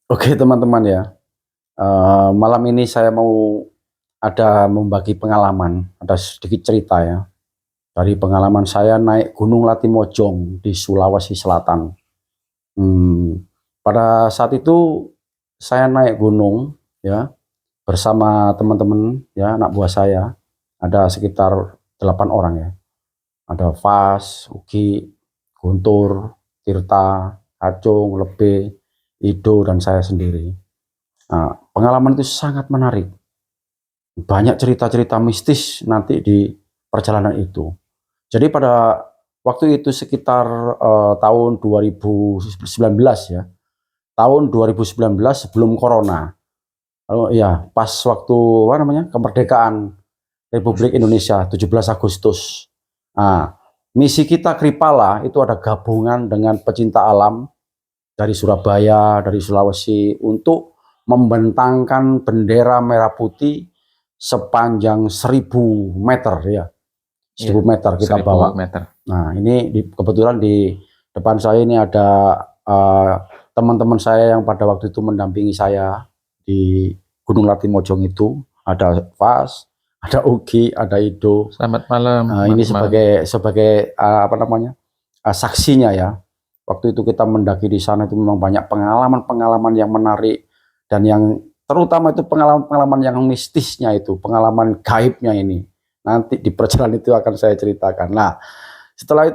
Oke teman-teman ya, malam ini saya mau membagi pengalaman, ada sedikit cerita ya, dari pengalaman saya naik Gunung Latimojong di Sulawesi Selatan. Pada saat itu saya naik gunung ya, bersama teman-teman ya, anak buah saya, ada sekitar 8 orang ya. Ada Fas, Ugi, Guntur, Tirta, Acung, Lebe, Ido, dan saya sendiri. Nah, pengalaman itu sangat menarik. Banyak cerita-cerita mistis nanti di perjalanan itu. Jadi pada waktu itu sekitar tahun 2019 ya. Tahun 2019 sebelum corona. Ya, pas waktu apa namanya? Kemerdekaan Republik Indonesia 17 Agustus. Nah, misi kita Kripala itu ada gabungan dengan pecinta alam dari Surabaya, dari Sulawesi untuk membentangkan bendera merah putih sepanjang 1000 meter ya. 1000 meter kita 1000 bawa. meter. Nah, ini kebetulan di depan saya ini ada teman-teman saya yang pada waktu itu mendampingi saya di Gunung Latimojong itu. Ada Fas, ada Ugi, ada Ido. Selamat malam. Ini sebagai apa namanya, saksinya ya. Waktu itu kita mendaki di sana itu memang banyak pengalaman-pengalaman yang menarik, dan yang terutama itu pengalaman-pengalaman yang mistisnya itu, pengalaman gaibnya ini. Nanti di perjalanan itu akan saya ceritakan. Nah, setelah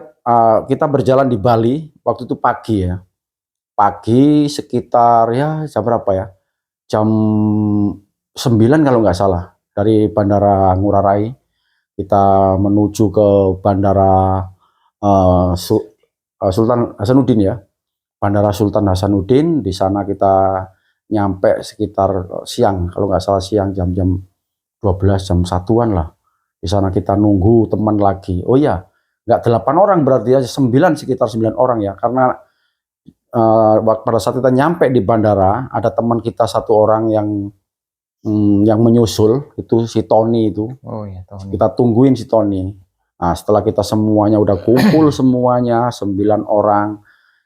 kita berjalan di Bali, waktu itu pagi ya. Pagi sekitar ya jam berapa ya? Jam 9 kalau nggak salah. Dari Bandara Ngurah Rai kita menuju ke Bandara Sultan Hasanuddin ya. Bandara Sultan Hasanuddin, di sana kita nyampe sekitar siang, kalau nggak salah siang jam-jam 12, jam 1-an lah. Di sana kita nunggu teman lagi. Oh ya, nggak 8 orang berarti ya, 9, sekitar 9 orang ya. Karena pada saat kita nyampe di bandara, ada teman kita satu orang yang menyusul, itu si Tony itu. Oh ya, Tony. Kita tungguin si Tony. Nah, setelah kita semuanya udah kumpul semuanya 9 orang,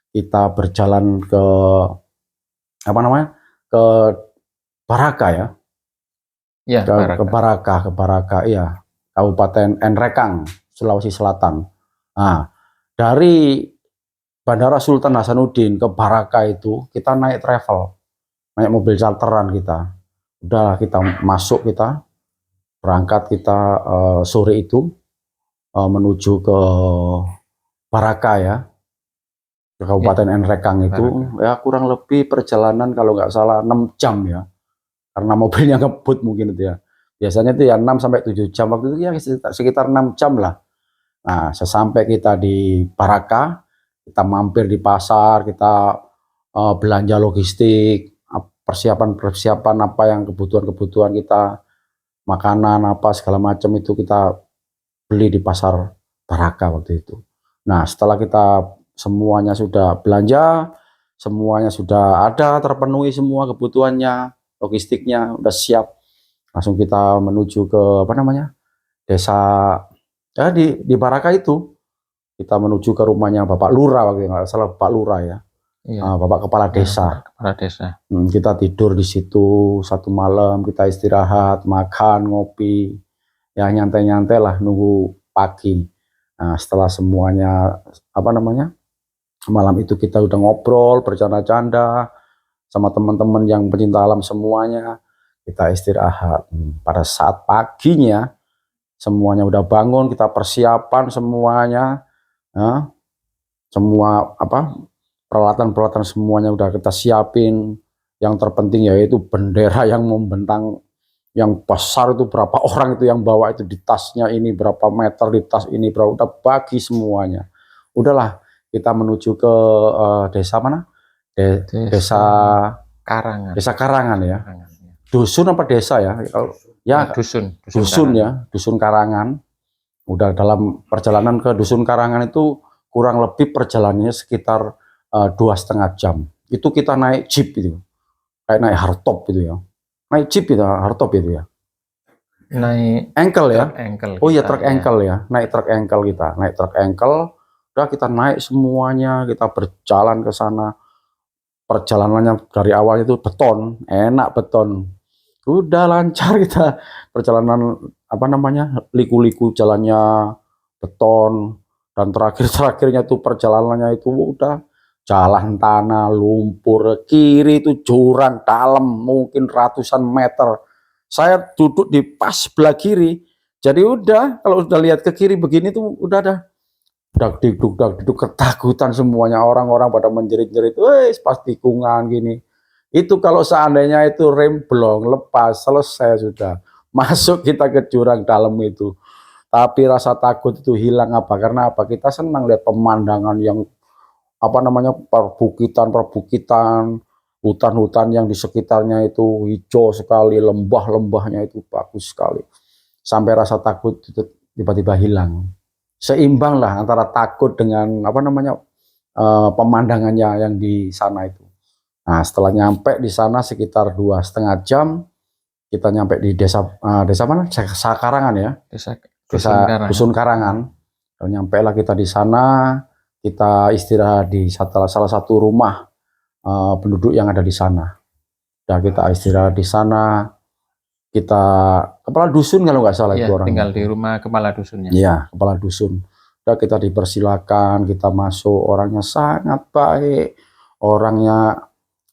kita berjalan ke apa namanya? Ke Baraka ya. Ya, ke Baraka iya. Kabupaten Nrekang, Sulawesi Selatan. Nah, dari Bandara Sultan Hasanuddin ke Baraka itu kita naik travel, naik mobil charteran kita. Udah kita masuk, kita berangkat kita sore itu menuju ke Baraka ya, ke Kabupaten Nrekang itu. Ya kurang lebih perjalanan kalau nggak salah 6 jam ya, karena mobilnya ngebut mungkin itu ya. Biasanya itu ya 6 sampai 7 jam, waktu itu ya sekitar 6 jam lah. Nah, sesampai kita di Baraka, kita mampir di pasar, kita belanja logistik, persiapan-persiapan apa yang kebutuhan-kebutuhan kita, makanan apa segala macam itu kita beli di pasar Baraka waktu itu. Nah, setelah kita semuanya sudah belanja, semuanya sudah ada, terpenuhi semua kebutuhannya, logistiknya udah siap, langsung kita menuju ke apa namanya, desa ya di Baraka itu. Kita menuju ke rumahnya Bapak Lurah, waktu nggak salah Bapak Lurah ya, Bapak Kepala Desa. Kepala Desa. Kita tidur di situ 1 malam, kita istirahat, makan, ngopi, ya nyantai-nyantai lah nunggu pagi. Nah, setelah semuanya apa namanya, malam itu kita udah ngobrol, bercanda-canda sama teman-teman yang pecinta alam semuanya, kita istirahat. Pada saat paginya semuanya udah bangun, kita persiapan semuanya, ya, semua apa peralatan-peralatan semuanya udah kita siapin. Yang terpenting yaitu bendera yang membentang yang besar itu, berapa orang itu yang bawa itu di tasnya, ini berapa meter di tas ini, berapa, udah bagi semuanya. Udahlah kita menuju ke desa mana? Desa Karangan. Desa Karangan ya. Dusun apa desa ya? Ya dusun ya, dusun Karangan. Udah dalam perjalanan ke dusun Karangan itu kurang lebih perjalanannya sekitar 2,5 jam. Itu kita naik jeep itu, kayak naik hardtop itu ya. Naik jeep itu hardtop itu ya. Naik engkel ya. Oh iya, truk engkel ya. Naik truk engkel kita. Naik truk engkel. Udah kita naik semuanya, kita berjalan ke sana. perjalanannya dari awal itu beton, enak beton. Udah lancar kita perjalanan liku-liku jalannya beton, dan terakhirnya itu perjalanannya itu udah jalan tanah lumpur, kiri itu jurang dalam mungkin ratusan meter. Saya duduk di pas sebelah kiri, jadi udah kalau udah lihat ke kiri begini tuh udah ada dak diduk ketakutan semuanya, orang-orang pada menjerit-jerit, wes pas tikungan gini. Itu kalau seandainya itu rem blong lepas, selesai sudah. Masuk kita ke jurang dalam itu. Tapi rasa takut itu hilang karena kita senang lihat pemandangan yang perbukitan, hutan-hutan yang di sekitarnya itu hijau sekali, lembah-lembahnya itu bagus sekali. Sampai rasa takut itu tiba-tiba hilang. Seimbang lah antara takut dengan pemandangannya yang di sana itu. Nah, setelah nyampe di sana sekitar 2,5 jam, kita nyampe di desa mana? Desa Karangan ya. Desa Dusun Karangan. Dan nyampe lah kita di sana, kita istirahat di salah satu rumah penduduk yang ada di sana. Dan kita istirahat di sana. Kita kepala dusun kalau nggak salah itu orang. Tinggal di rumah kepala dusunnya. Iya, kepala dusun. Dan kita dipersilakan, kita masuk, orangnya sangat baik, orangnya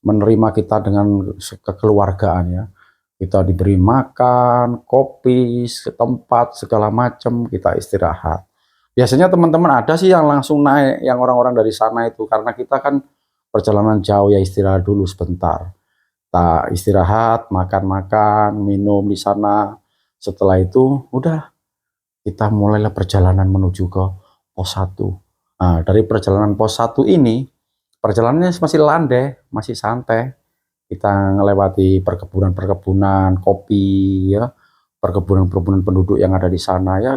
menerima kita dengan kekeluargaan ya. Kita diberi makan, kopi, tempat segala macam, kita istirahat. Biasanya teman-teman ada sih yang langsung naik, yang orang-orang dari sana itu, karena kita kan perjalanan jauh ya, istirahat dulu sebentar. Kita istirahat, makan-makan, minum di sana. Setelah itu udah kita mulailah perjalanan menuju ke pos 1. Nah, dari perjalanan pos 1 ini, perjalanannya masih landai, masih santai. Kita melewati perkebunan-perkebunan kopi ya, perkebunan-perkebunan penduduk yang ada di sana ya,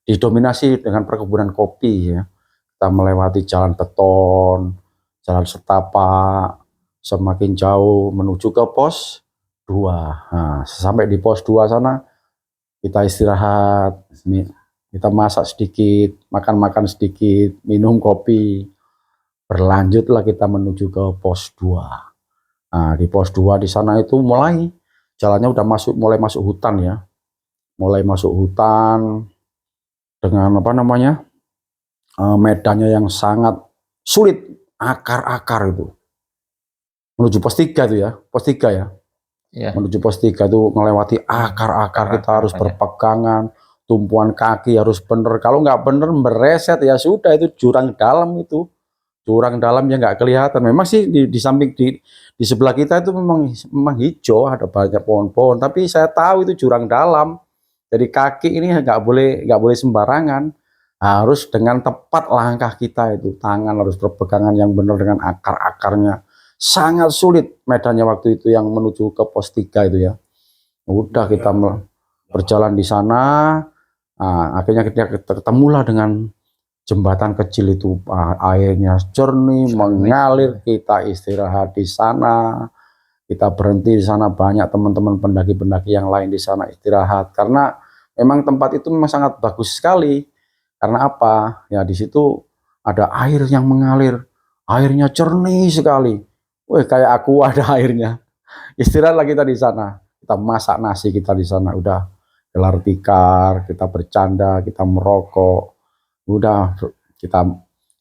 didominasi dengan perkebunan kopi ya. Kita melewati jalan beton, jalan setapak, semakin jauh menuju ke pos 2. Nah, sampai di pos 2 sana kita istirahat, kita masak sedikit, makan sedikit, minum kopi. Berlanjutlah kita menuju ke pos 2. Nah, di pos 2 di sana itu mulai jalannya udah mulai masuk hutan ya. Mulai masuk hutan dengan medannya yang sangat sulit, akar-akar itu. Menuju pos 3 itu ya, pos 3 ya. Ya. Menuju pos 3 itu melewati akar-akar, kita harus berpegangan, tumpuan kaki harus bener. Kalau nggak bener mereset ya sudah, itu jurang dalam itu. Jurang dalam yang nggak kelihatan. Memang sih di samping di sebelah kita itu memang hijau, ada banyak pohon-pohon, tapi saya tahu itu jurang dalam. Jadi kaki ini nggak boleh sembarangan. Harus dengan tepat langkah kita itu, tangan harus berpegangan yang benar dengan akar-akarnya. Sangat sulit medannya waktu itu yang menuju ke pos 3 itu ya. Udah kita berjalan di sana, akhirnya kita ketemulah dengan jembatan kecil itu, airnya jernih mengalir. Kita istirahat di sana, kita berhenti di sana, banyak teman-teman pendaki-pendaki yang lain di sana istirahat, karena memang tempat itu memang sangat bagus sekali. Karena apa? Ya di situ ada air yang mengalir, airnya jernih sekali. Wih, kayak aku ada airnya. Istirahatlah kita di sana. Kita masak nasi kita di sana. Udah gelar tikar, kita bercanda, kita merokok. Udah kita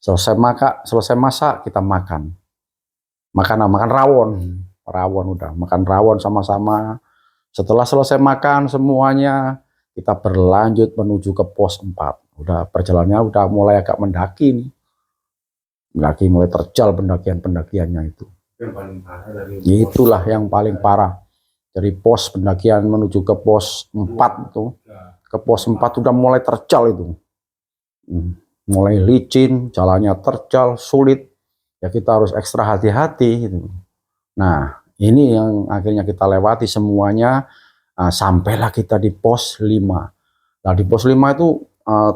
selesai masak, kita makan. Makan rawon udah. Makan rawon sama-sama. Setelah selesai makan semuanya, kita berlanjut menuju ke pos 4. Udah perjalanannya udah mulai agak mendaki nih. Mendaki mulai terjal pendakian-pendakiannya itu. Itulah yang paling parah. Dari pos pendakian menuju ke pos 4 itu. Ke pos 4 udah mulai terjal itu. Mulai licin, jalannya terjal, sulit. Ya kita harus ekstra hati-hati gitu. Nah, ini yang akhirnya kita lewati semuanya. Sampailah kita di pos 5. Nah, di pos 5 itu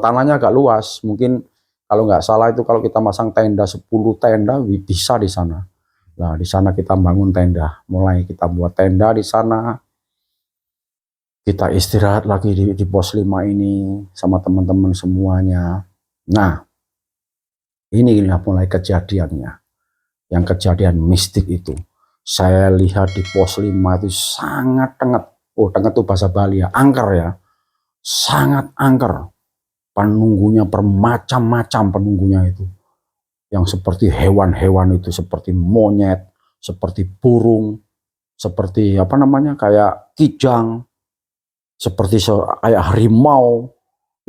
tanahnya agak luas. Mungkin kalau nggak salah itu kalau kita masang tenda 10 tenda bisa di sana. Nah, di sana kita bangun tenda, mulai kita buat tenda di sana. Kita istirahat lagi di pos 5 ini sama teman-teman semuanya. Nah, ini mulai kejadiannya. yang kejadian mistik itu. Saya lihat di pos 5 itu sangat tenget. Oh, tenget itu bahasa Bali ya, angker ya. Sangat angker. Penunggunya bermacam-macam penunggunya itu. Yang seperti hewan-hewan itu, seperti monyet, seperti burung, seperti apa namanya, kayak kijang, seperti kayak harimau.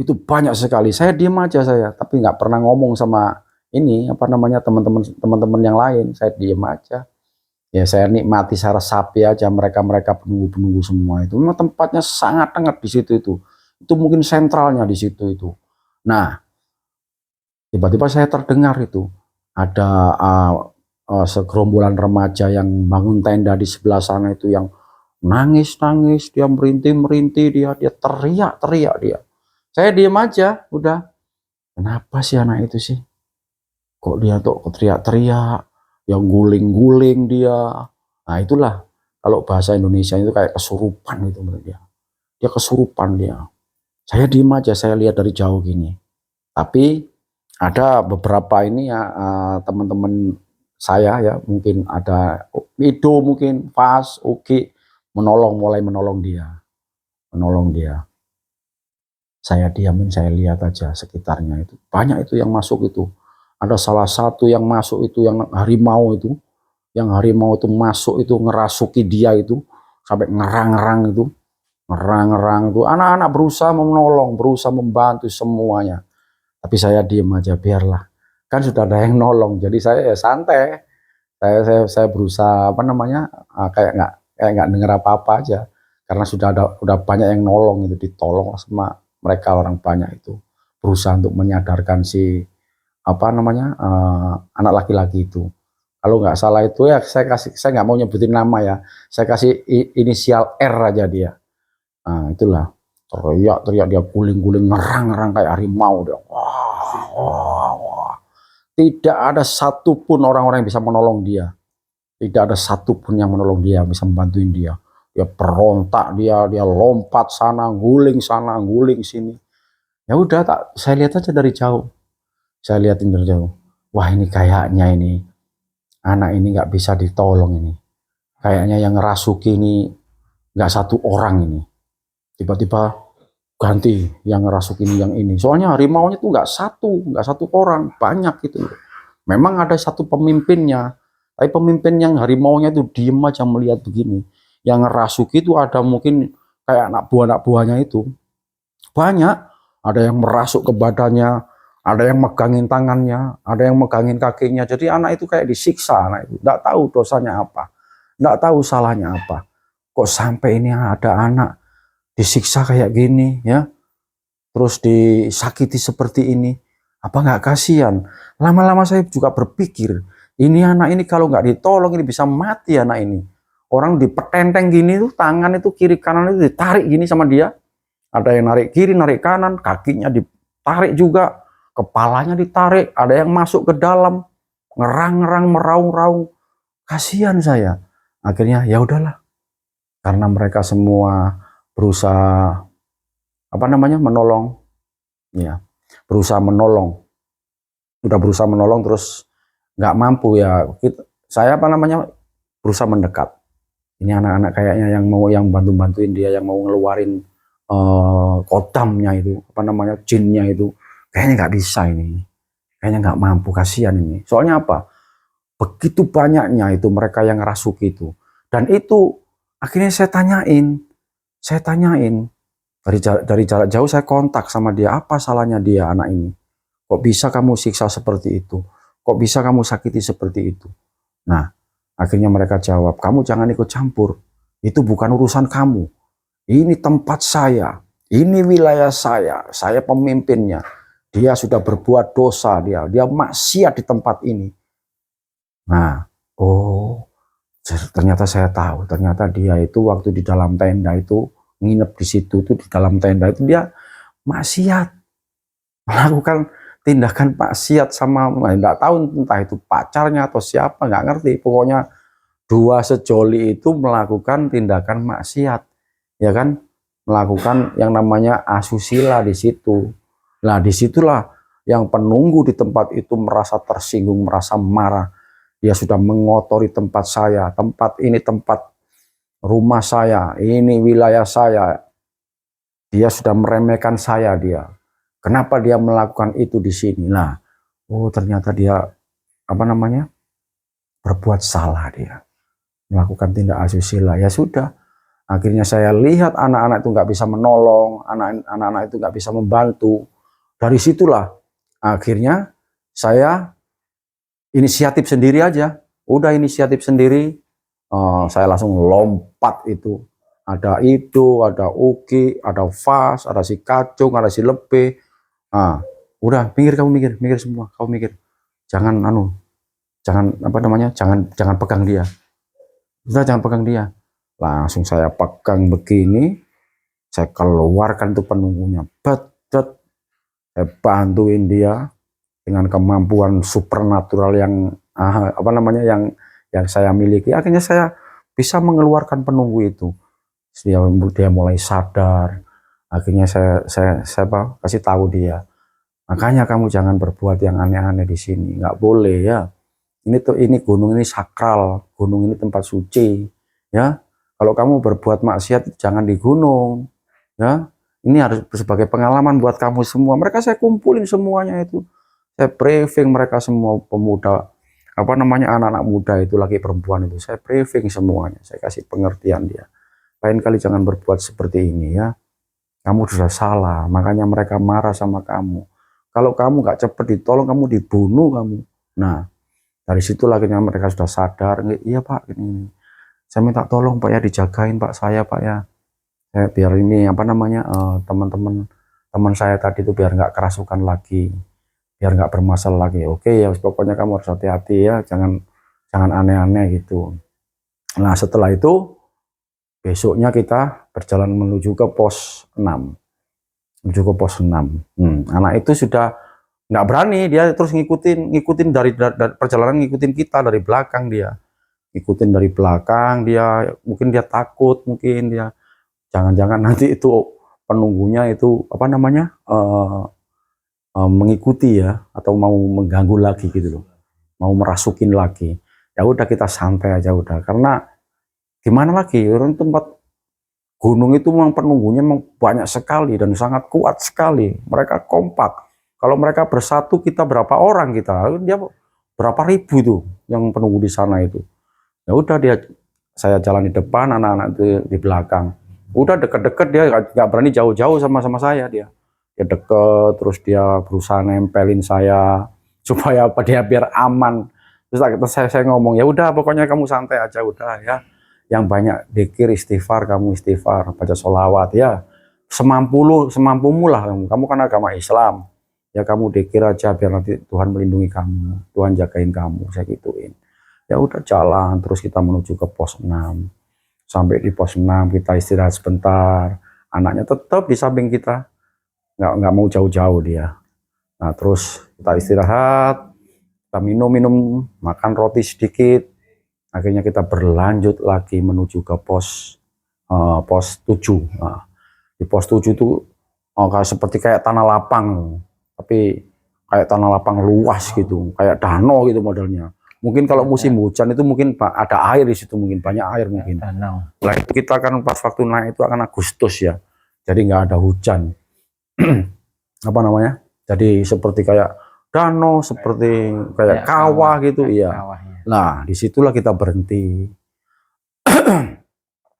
Itu banyak sekali. Saya diam aja saya, tapi nggak pernah ngomong sama ini apa namanya teman-teman yang lain. Saya diam aja. Ya saya nikmati, saya resapi aja mereka penunggu-penunggu semua itu. Memang tempatnya sangat hangat di situ itu. Itu mungkin sentralnya di situ itu. Nah, tiba-tiba saya terdengar itu ada segerombolan remaja yang bangun tenda di sebelah sana itu, yang nangis-nangis, dia merintih-merintih, dia teriak-teriak dia. Saya diam aja, udah. Kenapa sih anak itu sih? Kok dia tuh teriak-teriak, yang guling-guling dia. Nah itulah, kalau bahasa Indonesia itu kayak kesurupan itu menurut dia. Dia kesurupan dia. Saya diam aja, saya lihat dari jauh gini. Tapi ada beberapa ini ya, teman-teman saya ya, mungkin ada Ido, mungkin Fas, Uki, mulai menolong dia. Saya diamin, saya lihat aja sekitarnya itu. Banyak itu yang masuk itu. Ada salah satu yang masuk itu, yang harimau itu. Yang harimau itu masuk itu, ngerasuki dia itu. Sampai ngerang-ngerang itu. Ngerang-ngerang itu. Anak-anak berusaha menolong, berusaha membantu semuanya. Tapi saya diam aja, biarlah. Kan sudah ada yang nolong. Jadi saya ya santai. Saya berusaha apa namanya, kayak nggak dengar apa-apa aja. Karena udah banyak yang nolong itu, ditolong sama mereka, orang banyak itu berusaha untuk menyadarkan si apa namanya, anak laki-laki itu. Kalau nggak salah itu ya, saya nggak mau nyebutin nama ya, saya kasih inisial R aja dia. Nah itulah, teriak-teriak dia, guling-guling, ngerang-ngerang kayak harimau dia. Wah. Tidak ada satupun orang-orang yang bisa menolong dia. Tidak ada satupun yang menolong dia, bisa membantuin dia. Dia berontak, dia lompat sana, guling sini. Ya udah, saya lihat aja dari jauh. Saya lihatin dari jauh. Wah, ini kayaknya ini anak ini nggak bisa ditolong ini. Kayaknya yang ngerasuki ini nggak satu orang ini. Tiba-tiba ganti yang ngerasuki ini, yang ini. Soalnya harimaunya tuh nggak satu orang, banyak gitu. Memang ada satu pemimpinnya, tapi pemimpin yang harimaunya itu diem aja melihat begini. Yang ngerasuki itu ada mungkin kayak anak buahnya itu. Banyak, ada yang merasuk ke badannya, ada yang megangin tangannya, ada yang megangin kakinya. Jadi anak itu kayak disiksa, anak itu. Nggak tahu dosanya apa, nggak tahu salahnya apa. Kok sampai ini ada anak disiksa kayak gini ya, terus disakiti seperti ini. Apa nggak kasihan? Lama-lama saya juga berpikir, ini anak ini kalau nggak ditolong ini bisa mati anak ini. Orang dipetenteng gini tuh, tangan itu kiri kanan itu ditarik gini sama dia. Ada yang narik kiri, narik kanan, kakinya ditarik juga, kepalanya ditarik, ada yang masuk ke dalam, ngerang-ngerang, meraung-raung. Kasihan saya. Akhirnya ya udahlah. Karena mereka semua berusaha apa namanya, menolong. Ya, berusaha menolong. Udah berusaha menolong terus nggak mampu ya. Saya apa namanya, berusaha mendekat. Ini anak-anak kayaknya yang bantu-bantuin dia, yang mau ngeluarin kodamnya itu, apa namanya, jinnya itu, kayaknya nggak bisa ini, kayaknya nggak mampu, kasihan ini. Soalnya apa? Begitu banyaknya itu mereka yang ngerasuki itu. Dan itu akhirnya saya tanyain dari jarak jauh, saya kontak sama dia, apa salahnya dia anak ini? Kok bisa kamu siksa seperti itu? Kok bisa kamu sakiti seperti itu? Nah, akhirnya mereka jawab, kamu jangan ikut campur. Itu bukan urusan kamu. Ini tempat saya. Ini wilayah saya pemimpinnya. Dia sudah berbuat dosa, dia maksiat di tempat ini. Nah, oh, ternyata saya tahu, ternyata dia itu waktu di dalam tenda itu, nginep di situ tuh, di dalam tenda itu dia maksiat. Melakukan tindakan maksiat sama, nggak tahu entah itu pacarnya atau siapa, nggak ngerti. Pokoknya dua sejoli itu melakukan tindakan maksiat, ya kan, melakukan yang namanya asusila di situ. Nah disitulah yang penunggu di tempat itu merasa tersinggung, merasa marah. Dia sudah mengotori tempat saya, tempat ini tempat rumah saya, ini wilayah saya. Dia sudah meremehkan saya dia. Kenapa dia melakukan itu di sini? Nah, oh ternyata dia apa namanya? Berbuat salah dia. Melakukan tindak asusila. Ya sudah. Akhirnya saya lihat anak-anak itu nggak bisa menolong, anak-anak itu nggak bisa membantu. Dari situlah akhirnya saya inisiatif sendiri aja. Udah inisiatif sendiri, saya langsung lompat itu. Ada itu, ada Uki, ada Fas, ada si Kacung, ada si Lepe. Udah mikir, kamu mikir semua, kamu mikir. Jangan jangan apa namanya, jangan pegang dia. Udah jangan pegang dia. Langsung saya pegang begini, saya keluarkan tuh penunggunya, saya bantuin dia dengan kemampuan supernatural yang apa namanya yang saya miliki. Akhirnya saya bisa mengeluarkan penunggu itu. Dia mulai sadar. Akhirnya saya kasih tahu dia, makanya kamu jangan berbuat yang aneh-aneh di sini, nggak boleh ya. Ini gunung ini sakral, gunung ini tempat suci, ya. Kalau kamu berbuat maksiat jangan di gunung, ya. Ini harus sebagai pengalaman buat kamu semua. Mereka saya kumpulin semuanya itu, saya briefing mereka semua pemuda, apa namanya anak-anak muda itu laki perempuan itu, saya briefing semuanya, saya kasih pengertian dia. Lain kali jangan berbuat seperti ini ya. Kamu sudah salah, makanya mereka marah sama kamu. Kalau kamu nggak cepat ditolong, kamu dibunuh kamu. Nah, dari situ akhirnya mereka sudah sadar. Iya Pak, ini saya minta tolong Pak ya, dijagain Pak saya Pak ya. Biar ini apa namanya teman saya tadi itu biar nggak kerasukan lagi, biar nggak bermasalah lagi. Oke ya, pokoknya kamu harus hati-hati ya, jangan aneh-aneh gitu. Nah setelah itu besoknya kita berjalan menuju ke pos 6. Anak itu sudah nggak berani, dia terus ngikutin dari perjalanan, ngikutin kita dari belakang, dia ngikutin dari belakang, dia mungkin dia takut, mungkin dia jangan-jangan nanti itu penunggunya itu apa namanya mengikuti ya, atau mau mengganggu lagi gitu loh, mau merasukin lagi. Ya udah kita santai aja udah, karena gimana lagi, orang tempat gunung itu memang penunggunya memang banyak sekali dan sangat kuat sekali, mereka kompak. Kalau mereka bersatu, kita berapa orang, dia berapa ribu tuh yang penunggu di sana itu. Ya udah saya jalan di depan, anak-anak itu di belakang. Udah deket-deket, dia nggak berani jauh-jauh sama saya, dia deket, terus dia berusaha nempelin saya supaya dia biar aman. Terus saya ngomong, ya udah pokoknya kamu santai aja udah ya. Yang banyak dzikir, istighfar, kamu istighfar, baca sholawat ya. Semampumu lah, kamu kan agama Islam. Ya kamu dzikir aja biar nanti Tuhan melindungi kamu, Tuhan jagain kamu, saya gituin. Ya udah jalan terus kita menuju ke pos 6. Sampai di pos 6 kita istirahat sebentar. Anaknya tetap di samping kita, nggak mau jauh-jauh dia. Nah terus kita istirahat, kita minum, makan roti sedikit. Akhirnya kita berlanjut lagi menuju ke pos 7. Nah, di pos 7 itu seperti kayak tanah lapang, tapi kayak tanah lapang luas gitu, kayak danau gitu modelnya. Mungkin kalau musim hujan itu mungkin ada air di situ, mungkin banyak air mungkin. Nah itu kita kan pas waktu naik itu akan Agustus ya, jadi nggak ada hujan. Apa namanya? Jadi seperti kayak danau, seperti kayak kawah gitu, iya. Nah disitulah kita berhenti.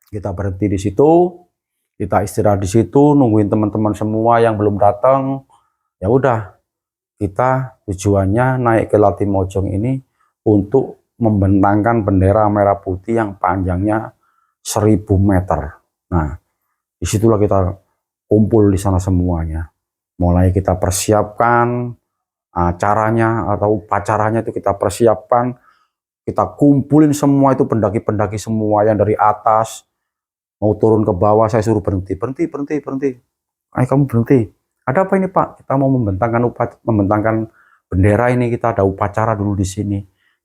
Kita berhenti di situ, kita istirahat di situ, nungguin teman-teman semua yang belum datang. Ya udah, kita tujuannya naik ke Latimojong ini untuk membentangkan bendera merah putih yang panjangnya 1000 meter. Nah, disitulah kita kumpul di sana semuanya. Mulai kita persiapkan acaranya atau upacaranya itu kita persiapkan, kita kumpulin semua itu pendaki-pendaki semua yang dari atas mau turun ke bawah, saya suruh berhenti. Ayo kamu berhenti. Ada apa ini Pak? Kita mau membentangkan bendera ini, kita ada upacara dulu di sini.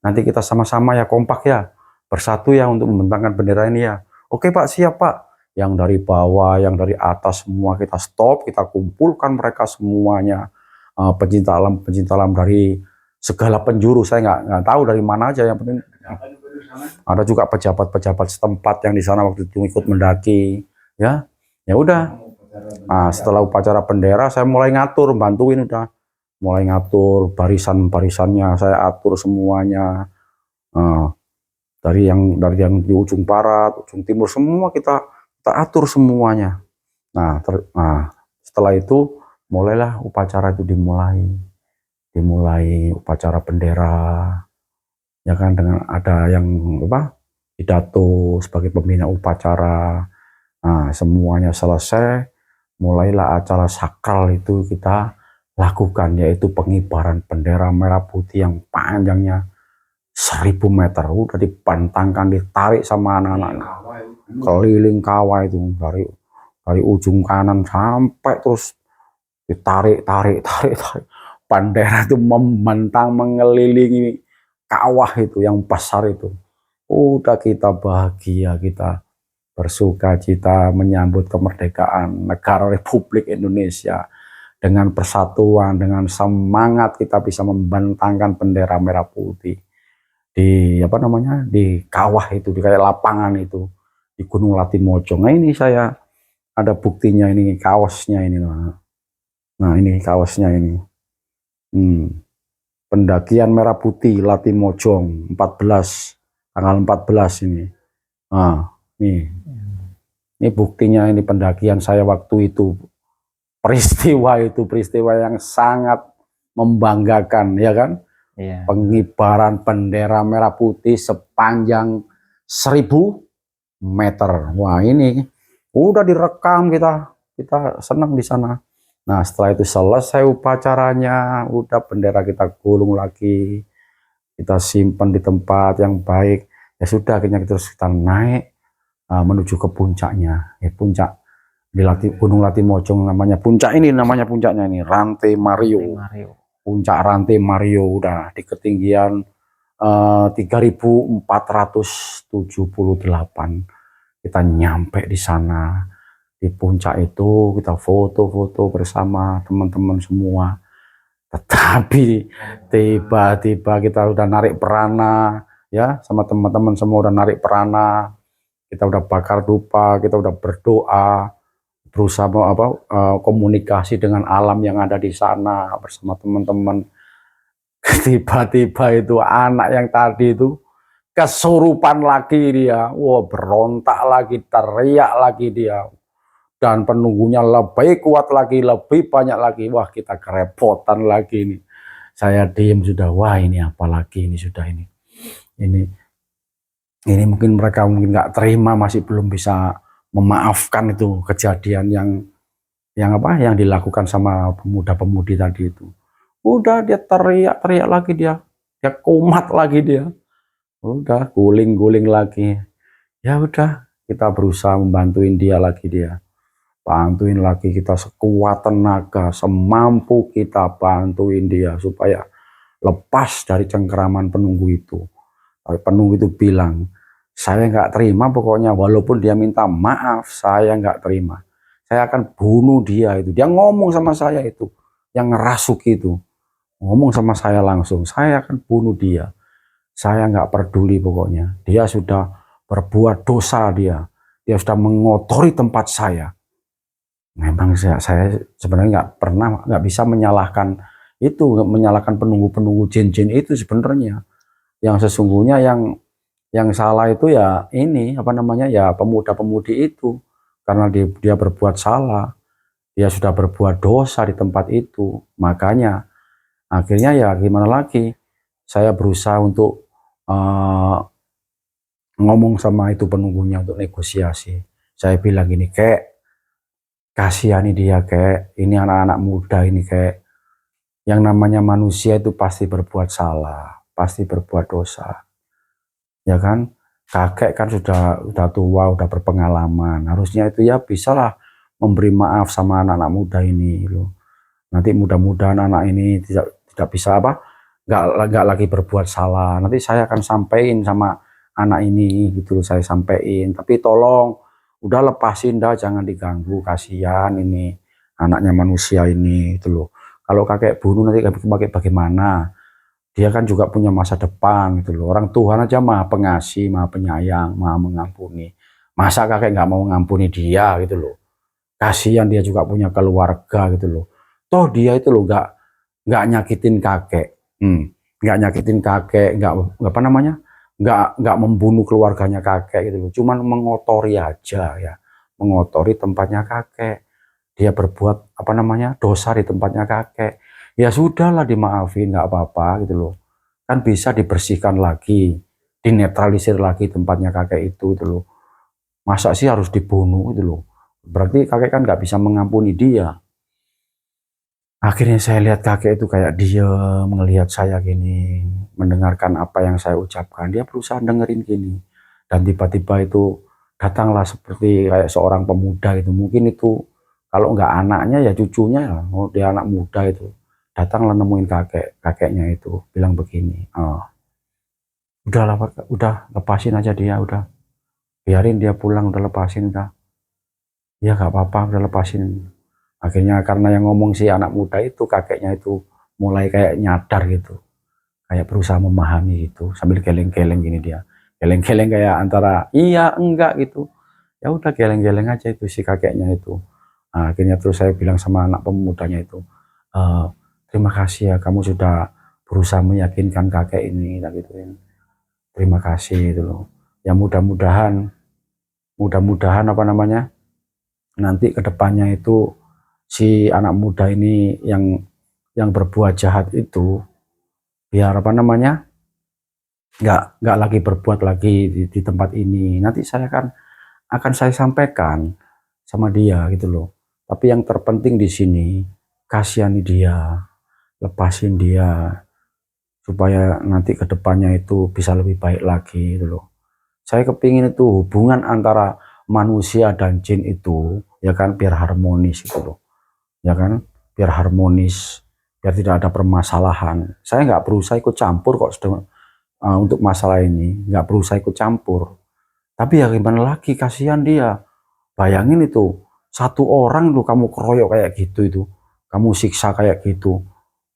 Nanti kita sama-sama ya, kompak ya, bersatu ya untuk membentangkan bendera ini ya. Oke Pak, siap Pak. Yang dari bawah, yang dari atas semua kita stop, kita kumpulkan mereka semuanya. Pencinta alam dari segala penjuru, saya nggak tahu dari mana aja, yang penting ada juga pejabat-pejabat setempat yang di sana waktu itu ikut mendaki, ya udah. Nah, setelah upacara bendera saya mulai ngatur, bantuin, udah mulai ngatur barisan-barisannya, saya atur semuanya. Nah, dari yang di ujung barat, ujung timur, semua kita atur semuanya. Nah, setelah itu mulailah upacara itu dimulai upacara bendera, ya kan, dengan ada yang pidato sebagai pembina upacara. Nah, semuanya selesai, mulailah acara sakral itu kita lakukan, yaitu pengibaran bendera merah putih yang panjangnya 1000 meter. Udah dibentangkan, ditarik sama anak-anak keliling kawah itu, dari ujung kanan sampai terus ditarik, bendera itu membentang mengelilingi kawah itu yang besar itu. Udah kita bahagia, kita bersuka cita menyambut kemerdekaan negara Republik Indonesia. Dengan persatuan, dengan semangat kita bisa membentangkan bendera merah putih di di kawah itu, di kayak lapangan itu, di Gunung Latimojong. Nah, ini saya ada buktinya, ini kaosnya ini. Nah, ini kaosnya ini. Pendakian merah putih Latimojong 14, tanggal 14 ini. Nah, ini buktinya, ini pendakian saya waktu itu. Peristiwa yang sangat membanggakan, ya kan? Iya. Pengibaran bendera merah putih sepanjang 1000 meter. Wah, ini udah direkam, kita senang di sana. Nah, setelah itu selesai upacaranya, udah bendera kita gulung lagi, kita simpan di tempat yang baik. Ya sudah, akhirnya kita naik menuju ke puncaknya. Puncak di Gunung Latimojong namanya puncaknya ini Rantai Mario. Puncak Rantai Mario, udah di ketinggian 3478. Kita nyampe di sana, di puncak itu kita foto-foto bersama teman-teman semua. Tetapi tiba-tiba kita udah narik perana, ya, sama teman-teman semua udah narik perana, kita udah bakar dupa, kita udah berdoa, berusaha komunikasi dengan alam yang ada di sana bersama teman-teman. Tiba-tiba itu anak yang tadi itu kesurupan lagi dia. Wah, berontak lagi, teriak lagi dia. Dan penunggunya lebih kuat lagi, lebih banyak lagi. Wah, kita kerepotan lagi ini. Saya diem sudah. Wah, ini apa lagi ini sudah ini. Ini mungkin mereka nggak terima, masih belum bisa memaafkan itu kejadian yang dilakukan sama pemuda-pemudi tadi itu. Udah dia teriak lagi, dia kumat lagi dia. Udah guling-guling lagi. Ya udah, kita berusaha membantuin dia lagi, bantuin lagi, kita sekuat tenaga, semampu kita bantuin dia supaya lepas dari cengkeraman penunggu itu. Tapi penunggu itu bilang, saya nggak terima pokoknya, walaupun dia minta maaf, saya nggak terima. Saya akan bunuh dia itu. Dia ngomong sama saya itu, yang ngerasuk itu. Ngomong sama saya langsung, saya akan bunuh dia. Saya nggak peduli pokoknya. Dia sudah berbuat dosa dia. Dia sudah mengotori tempat saya. Memang saya sebenarnya nggak bisa menyalahkan penunggu-penunggu jin-jin itu sebenarnya. Yang sesungguhnya yang salah itu ya ini ya pemuda-pemudi itu, karena dia berbuat salah, dia sudah berbuat dosa di tempat itu. Makanya akhirnya ya gimana lagi, saya berusaha untuk ngomong sama itu penunggunya untuk negosiasi. Saya bilang gini, kayak kasihani dia, kayak ini anak-anak muda ini, kayak yang namanya manusia itu pasti berbuat salah, pasti berbuat dosa. Ya kan, kakek kan sudah tua, udah berpengalaman, harusnya itu ya bisalah memberi maaf sama anak-anak muda ini loh. Nanti mudah-mudahan anak ini tidak bisa nggak lagi berbuat salah. Nanti saya akan sampaikan sama anak ini gitu loh, saya sampaikan. Tapi tolong udah lepasin dah, jangan diganggu, kasihan ini anaknya manusia ini gitu loh. Kalau kakek bunuh nanti bagaimana? dia kan juga punya masa depan gitu loh. Orang Tuhan aja maha pengasih, maha penyayang, maha mengampuni. Masa kakek nggak mau mengampuni dia gitu loh. Kasihan dia juga punya keluarga gitu loh. Toh dia itu loh nggak nyakitin kakek, nggak nyakitin kakek, nggak apa namanya, nggak membunuh keluarganya kakek gitu loh. Cuman mengotori aja ya, mengotori tempatnya kakek. Dia berbuat apa namanya dosa di tempatnya kakek. Ya sudahlah dimaafin, nggak apa-apa gitu loh. Kan bisa dibersihkan lagi, dinetralisir lagi tempatnya kakek itu gitu loh. Masa sih harus dibunuh gitu loh. Berarti kakek kan nggak bisa mengampuni dia. Akhirnya saya lihat kakek itu kayak diem, melihat saya gini, mendengarkan apa yang saya ucapkan. Dia berusaha dengerin gini. Dan tiba-tiba itu datanglah seperti kayak seorang pemuda itu. Mungkin itu kalau nggak anaknya ya cucunya ya, oh, dia anak muda itu. Datanglah nemuin kakeknya itu, bilang begini, oh, udahlah Pak, udah lepasin aja dia, udah biarin dia pulang, udah lepasin, udah. Ya nggak apa-apa, udah lepasin. Akhirnya karena yang ngomong si anak muda itu, kakeknya itu mulai kayak nyadar gitu, kayak berusaha memahami gitu, sambil geleng-geleng gini dia, geleng-geleng kayak antara iya enggak gitu. Ya udah geleng-geleng aja itu si kakeknya itu. Nah, akhirnya terus saya bilang sama anak pemudanya itu, "Eh, terima kasih ya kamu sudah berusaha meyakinkan kakek ini," tak gituin. Terima kasih itu loh. Ya mudah-mudahan apa namanya nanti kedepannya itu si anak muda ini yang berbuat jahat itu biar apa namanya nggak lagi berbuat lagi di tempat ini. Nanti saya akan saya sampaikan sama dia gitu loh. Tapi yang terpenting di sini kasihani dia, lepasin dia supaya nanti kedepannya itu bisa lebih baik lagi gitu loh. Saya kepingin itu hubungan antara manusia dan jin itu ya kan biar harmonis gitu loh. Ya kan biar harmonis, biar tidak ada permasalahan. Saya nggak berusaha ikut campur kok untuk masalah ini, nggak berusaha ikut campur. Tapi ya gimana lagi, kasihan dia. Bayangin itu satu orang tuh kamu keroyok kayak gitu itu, kamu siksa kayak gitu,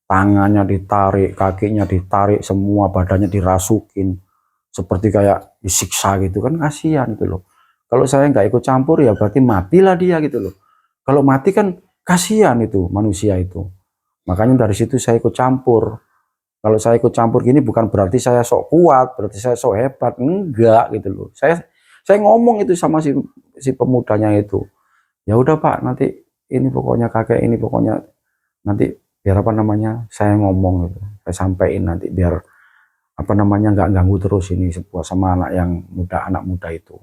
tangannya ditarik, kakinya ditarik, semua badannya dirasukin, seperti kayak disiksa gitu kan, kasihan itu loh. Kalau saya nggak ikut campur ya berarti matilah dia gitu loh. Kalau mati kan kasihan itu manusia itu. Makanya dari situ saya ikut campur. Kalau saya ikut campur gini bukan berarti saya sok kuat, berarti saya sok hebat, enggak gitu loh. Saya ngomong itu sama si pemudanya itu. Ya udah Pak, nanti ini pokoknya kakek ini pokoknya nanti biar apa namanya saya ngomong gitu. Saya sampaikan nanti biar apa namanya nggak ganggu terus ini sebuah sama anak muda itu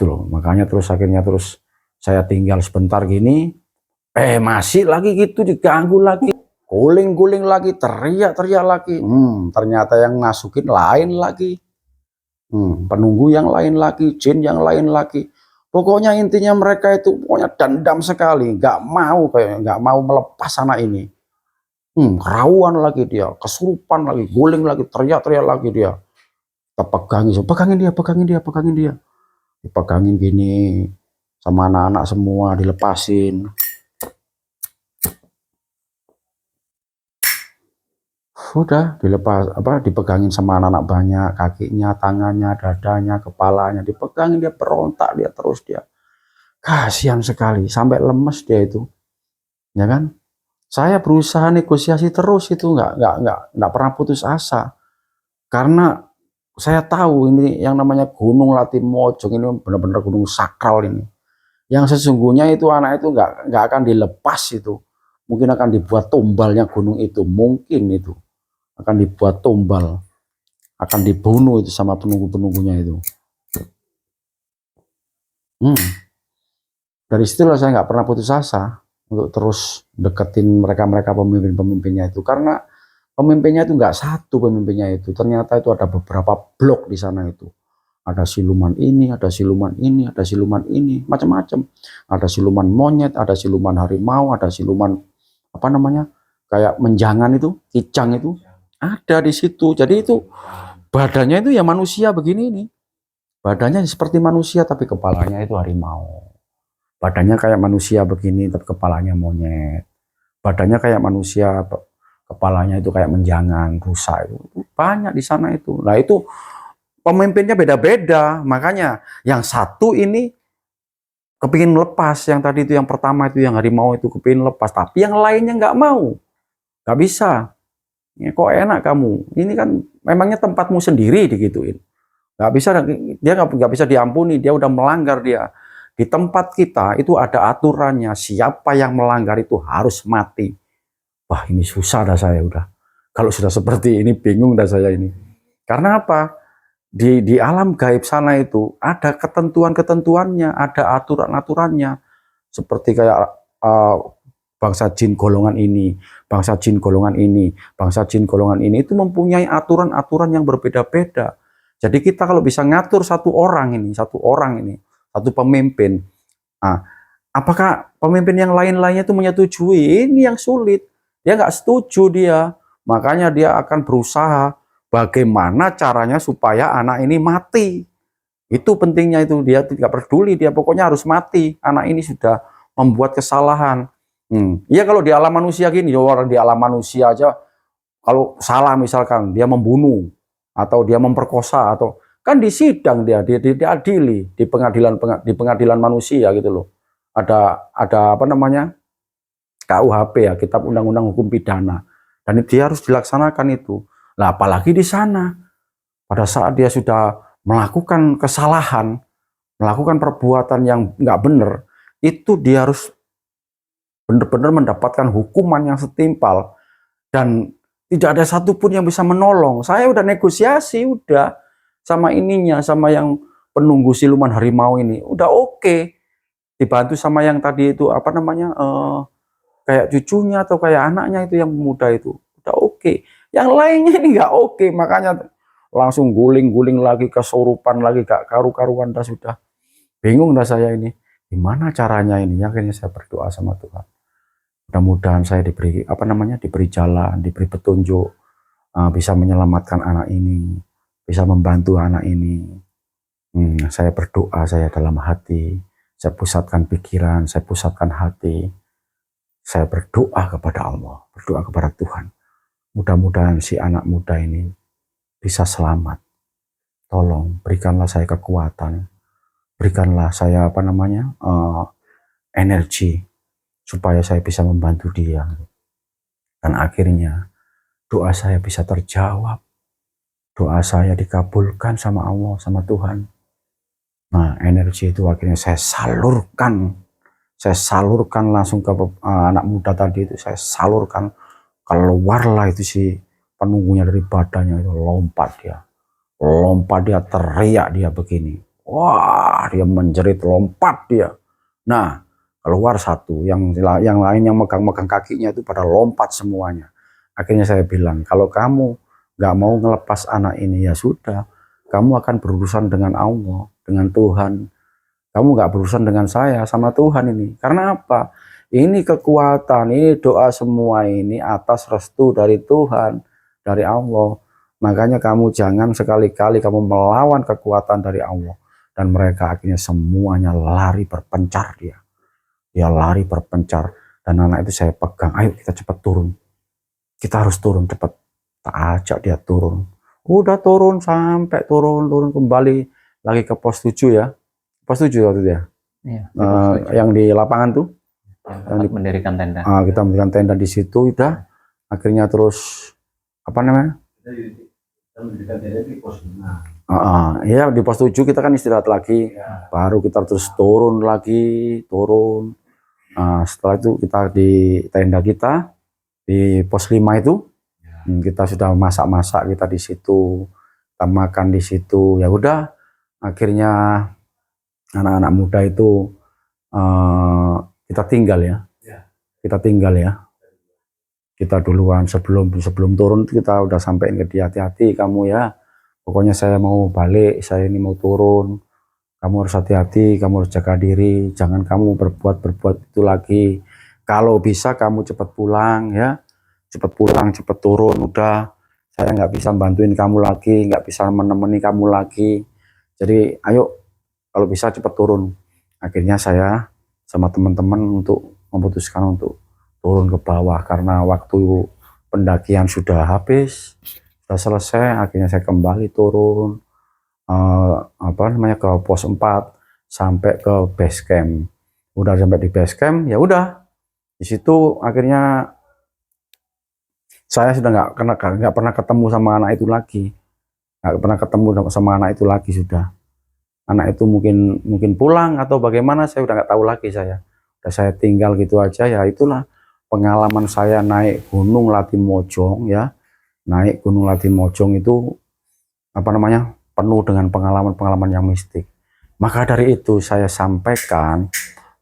loh. Makanya terus akhirnya terus saya tinggal sebentar gini, masih lagi gitu diganggu lagi, guling-guling lagi, teriak-teriak lagi. Ternyata yang nasukin lain lagi. Penunggu yang lain lagi, jin yang lain lagi. Pokoknya intinya mereka itu pokoknya dendam sekali, nggak mau melepas anak ini. Kerawan lagi dia, kesurupan lagi, guling lagi, teriak-teriak lagi dia. Kita pegangin dia. Dipegangin gini sama anak-anak semua, dilepasin. Udah dilepas dipegangin sama anak-anak banyak, kakinya, tangannya, dadanya, kepalanya dipegangin, dia berontak dia terus dia. Kasihan sekali sampai lemes dia itu. Ya kan? Saya berusaha negosiasi terus itu nggak pernah putus asa. Karena saya tahu ini yang namanya Gunung Latimojong ini benar-benar gunung sakral ini. Yang sesungguhnya itu anak itu nggak akan dilepas itu. Mungkin akan dibuat tumbalnya gunung itu, mungkin itu akan dibuat tumbal, akan dibunuh itu sama penunggu-penunggunya itu. Dari situlah saya nggak pernah putus asa untuk terus deketin mereka pemimpinnya itu, karena pemimpinnya itu nggak satu, pemimpinnya itu ternyata itu ada beberapa blok di sana itu. Ada siluman ini, ada siluman ini, ada siluman ini, macam-macam. Ada siluman monyet, ada siluman harimau, ada siluman apa namanya kayak menjangan itu, kicang itu ada di situ. Jadi itu badannya itu ya manusia begini ini. Badannya seperti manusia tapi kepalanya itu harimau. Badannya kayak manusia begini tapi kepalanya monyet. Badannya kayak manusia, kepalanya itu kayak menjangan, rusak itu banyak di sana itu. Nah itu pemimpinnya beda-beda, makanya yang satu ini kepingin lepas, yang tadi itu yang pertama itu yang harimau itu kepingin lepas, tapi yang lainnya nggak mau, nggak bisa. Ya, kok enak kamu? Ini kan memangnya tempatmu sendiri digituin. Nggak bisa, dia nggak bisa diampuni, dia udah melanggar dia. Di tempat kita itu ada aturannya, siapa yang melanggar itu harus mati. Wah ini susah dah saya udah. Kalau sudah seperti ini bingung dah saya ini. Karena apa? Di alam gaib sana itu ada ketentuan-ketentuannya, ada aturan-aturannya. Seperti kayak bangsa jin golongan ini, bangsa jin golongan ini, bangsa jin golongan ini itu mempunyai aturan-aturan yang berbeda-beda. Jadi kita kalau bisa ngatur satu orang ini, satu pemimpin, nah, apakah pemimpin yang lain-lainnya itu menyetujui? Ini yang sulit. Dia nggak setuju dia, makanya dia akan berusaha bagaimana caranya supaya anak ini mati. Itu pentingnya itu, dia tidak peduli, dia pokoknya harus mati. Anak ini sudah membuat kesalahan. Iya kalau di alam manusia gini, orang di alam manusia aja kalau salah misalkan dia membunuh atau dia memperkosa atau kan di sidang dia diadili di pengadilan manusia gitu loh. Ada apa namanya? KUHP ya, Kitab Undang-Undang Hukum Pidana. Dan dia harus dilaksanakan itu. Nah, apalagi di sana pada saat dia sudah melakukan kesalahan, melakukan perbuatan yang nggak benar, itu dia harus benar-benar mendapatkan hukuman yang setimpal dan tidak ada satupun yang bisa menolong. Saya udah negosiasi udah sama ininya, sama yang penunggu siluman harimau ini, udah oke. Dibantu sama yang tadi itu apa namanya kayak cucunya atau kayak anaknya itu yang muda itu, udah oke. Yang lainnya ini nggak oke, makanya langsung guling-guling lagi, kesurupan lagi, gak karu-karuan dah sudah. Bingung dah saya ini, gimana caranya ini? Akhirnya saya berdoa sama Tuhan. Mudah-mudahan saya diberi apa namanya, diberi jalan, diberi petunjuk, bisa menyelamatkan anak ini, bisa membantu anak ini. Saya berdoa, saya dalam hati, saya pusatkan pikiran, saya pusatkan hati, saya berdoa kepada Allah, berdoa kepada Tuhan. Mudah-mudahan si anak muda ini bisa selamat. Tolong berikanlah saya kekuatan, berikanlah saya apa namanya energi supaya saya bisa membantu dia. Dan akhirnya doa saya bisa terjawab, doa saya dikabulkan sama Allah, sama Tuhan. Nah energi itu akhirnya saya salurkan langsung ke anak muda tadi itu, saya salurkan, keluarlah itu si penunggunya dari badannya itu, lompat dia teriak dia begini, wah dia menjerit, lompat dia. Nah keluar satu, yang lain yang megang-megang kakinya itu pada lompat semuanya. Akhirnya saya bilang, kalau kamu nggak mau ngelepas anak ini ya sudah, kamu akan berurusan dengan Allah, dengan Tuhan. Kamu nggak berurusan dengan saya, sama Tuhan ini. Karena apa? Ini kekuatan, ini doa semua ini atas restu dari Tuhan, dari Allah. Makanya kamu jangan sekali-kali kamu melawan kekuatan dari Allah. Dan mereka akhirnya semuanya lari berpencar dia. Dia lari berpencar. Dan anak itu saya pegang, ayo kita cepat turun. Kita harus turun cepat. Tak ajak dia turun. Udah turun sampai turun kembali lagi ke pos 7 ya. Pos 7 waktu dia. Iya, Yang di lapangan tuh. Yang mendirikan tenda. Kita mendirikan tenda di situ udah. Akhirnya terus apa namanya? Kita mendirikan tenda di pos 5. Ya di pos 7 kita kan istirahat lagi. Ya. Baru kita terus turun lagi, turun. Setelah itu kita di tenda kita di pos 5 itu kita sudah masak-masak, kita di situ, kita makan di situ. Ya udah, akhirnya anak-anak muda itu kita tinggal ya. Kita duluan sebelum turun kita udah sampein ke dia, hati-hati kamu ya. Pokoknya saya mau balik, saya ini mau turun. Kamu harus hati-hati, kamu harus jaga diri, jangan kamu berbuat itu lagi. Kalau bisa kamu cepat pulang ya, cepat pulang, cepat turun. Udah, saya nggak bisa bantuin kamu lagi, nggak bisa menemani kamu lagi. Jadi ayo, kalau bisa cepat turun. Akhirnya saya sama teman-teman untuk memutuskan untuk turun ke bawah karena waktu pendakian sudah habis, sudah selesai, akhirnya saya kembali turun ke pos 4 sampai ke base camp. Udah sampai di base camp, ya udah. Di situ akhirnya saya sudah nggak pernah ketemu sama anak itu lagi. Nggak pernah ketemu sama anak itu lagi sudah. Anak itu mungkin pulang atau bagaimana, saya udah nggak tahu lagi saya. Udah saya tinggal gitu aja, ya itulah pengalaman saya naik Gunung Latimojong ya. Naik Gunung Latimojong itu penuh dengan pengalaman-pengalaman yang mistik. Maka dari itu saya sampaikan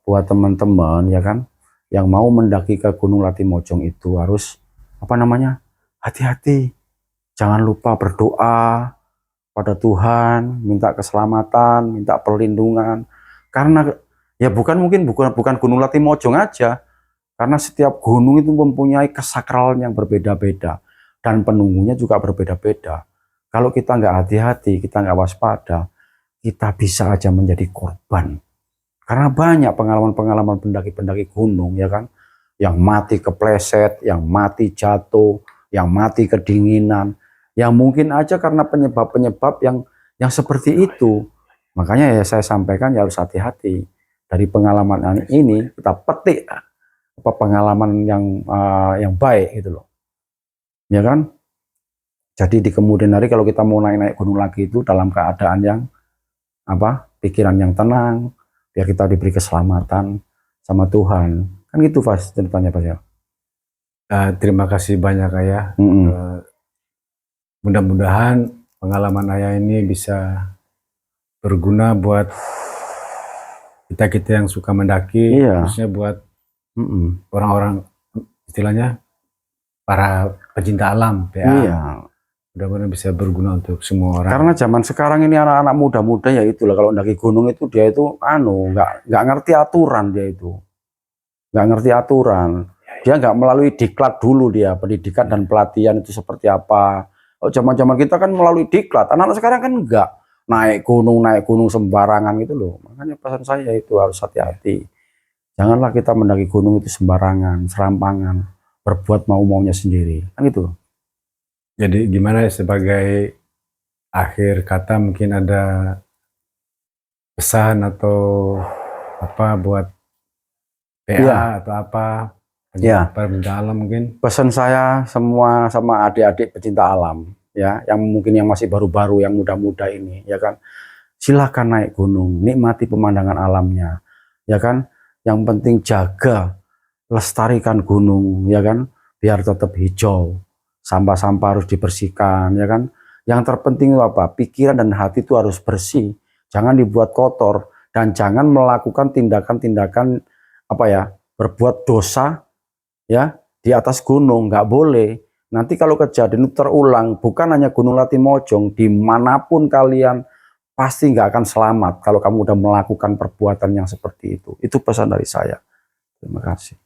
buat teman-teman ya kan, yang mau mendaki ke Gunung Latimojong itu harus hati-hati. Jangan lupa berdoa pada Tuhan, minta keselamatan, minta perlindungan. Karena ya bukan Gunung Latimojong aja, karena setiap gunung itu mempunyai kesakralan yang berbeda-beda dan penunggunya juga berbeda-beda. Kalau kita nggak hati-hati, kita nggak waspada, kita bisa aja menjadi korban. Karena banyak pengalaman-pengalaman pendaki-pendaki gunung ya kan, yang mati kepleset, yang mati jatuh, yang mati kedinginan, yang mungkin aja karena penyebab-penyebab yang seperti itu. Makanya ya saya sampaikan ya harus hati-hati. Dari pengalaman ini kita petik pengalaman yang baik gitu loh. Ya kan? Jadi di kemudian hari kalau kita mau naik gunung lagi itu dalam keadaan yang pikiran yang tenang, biar kita diberi keselamatan sama Tuhan. Kan gitu Mas ceritanya Mas ya. Terima kasih banyak Ayah. Mudah-mudahan pengalaman Ayah ini bisa berguna buat kita yang suka mendaki, khususnya buat orang-orang istilahnya para pecinta alam, PA. Iya. Mudah-mudahan bisa berguna untuk semua orang. Karena zaman sekarang ini anak-anak muda-muda ya itulah, kalau mendaki gunung itu dia itu nggak ngerti aturan, dia itu nggak ngerti aturan. Dia nggak melalui diklat dulu, dia pendidikan dan pelatihan itu seperti apa. Oh, zaman-zaman kita kan melalui diklat, anak-anak sekarang kan nggak naik gunung sembarangan gitu loh. Makanya pesan saya itu harus hati-hati. Janganlah kita mendaki gunung itu sembarangan, serampangan, berbuat mau-maunya sendiri, kan gitu. Jadi gimana sebagai akhir kata, mungkin ada pesan atau apa buat PA atau apa pecinta alam mungkin? Pesan saya semua sama adik-adik pecinta alam ya, yang mungkin yang masih baru-baru, yang muda-muda ini ya kan, silahkan naik gunung, nikmati pemandangan alamnya ya kan. Yang penting jaga, lestarikan gunung ya kan, biar tetap hijau. Sampah-sampah harus dibersihkan ya kan. Yang terpenting itu apa? Pikiran dan hati itu harus bersih, jangan dibuat kotor, dan jangan melakukan tindakan-tindakan berbuat dosa ya di atas gunung, nggak boleh. Nanti kalau kejadian itu terulang, bukan hanya Gunung Latimojong, dimanapun kalian pasti nggak akan selamat kalau kamu udah melakukan perbuatan yang seperti itu. Itu pesan dari saya. Terima kasih.